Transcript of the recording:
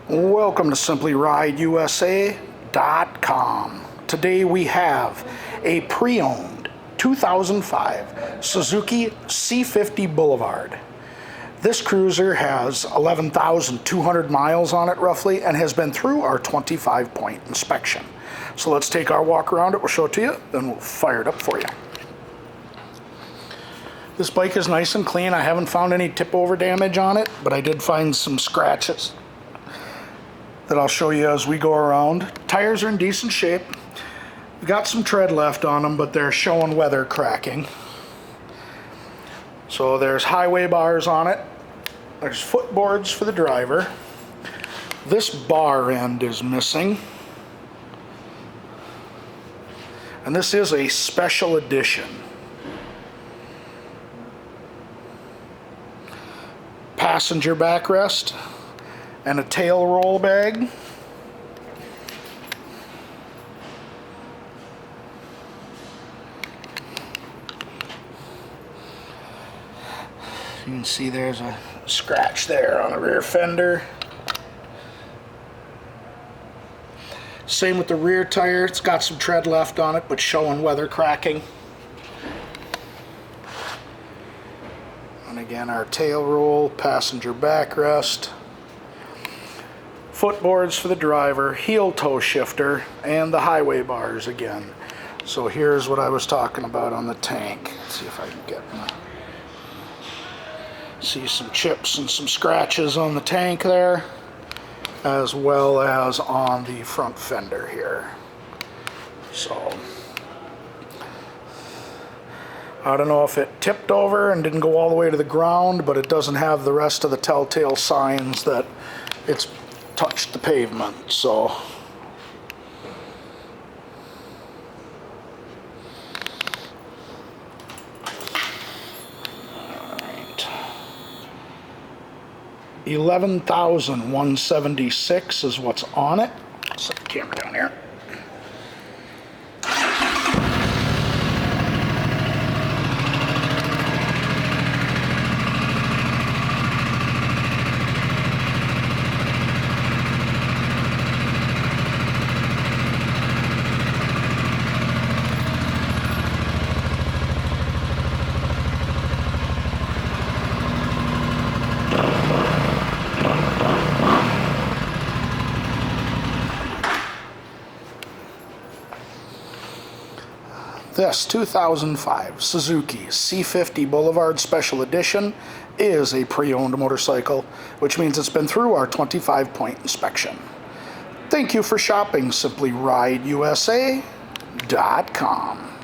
Welcome to SimplyRideUSA.com. Today we have a pre-owned 2005 Suzuki C50 Boulevard. This cruiser has 11,200 miles on it roughly and has been through our 25-point inspection. So let's take our walk around it, we'll show it to you, then we'll fire it up for you. This bike is nice and clean. I haven't found any tip-over damage on it, but I did find some scratches that I'll show you as we go around. Tires are in decent shape. We've got some tread left on them, but they're showing weather cracking. So there's highway bars on it. There's footboards for the driver. This bar end is missing. And this is a special edition. Passenger backrest and a tail roll bag. You can see there's a scratch there on the rear fender. Same with the rear tire. It's got some tread left on it, but showing weather cracking. And again, our tail roll, passenger backrest, footboards for the driver, heel toe shifter, and the highway bars again. So here's what I was talking about on the tank. Let's see if I can get see some chips and some scratches on the tank there, as well as on the front fender here. So I don't know if it tipped over and didn't go all the way to the ground, but it doesn't have the rest of the telltale signs that it's touched the pavement. So alright, 11,176 is what's on it. Set the camera down here. This 2005 Suzuki C50 Boulevard Special Edition is a pre-owned motorcycle, which means it's been through our 25-point inspection. Thank you for shopping SimplyRideUSA.com.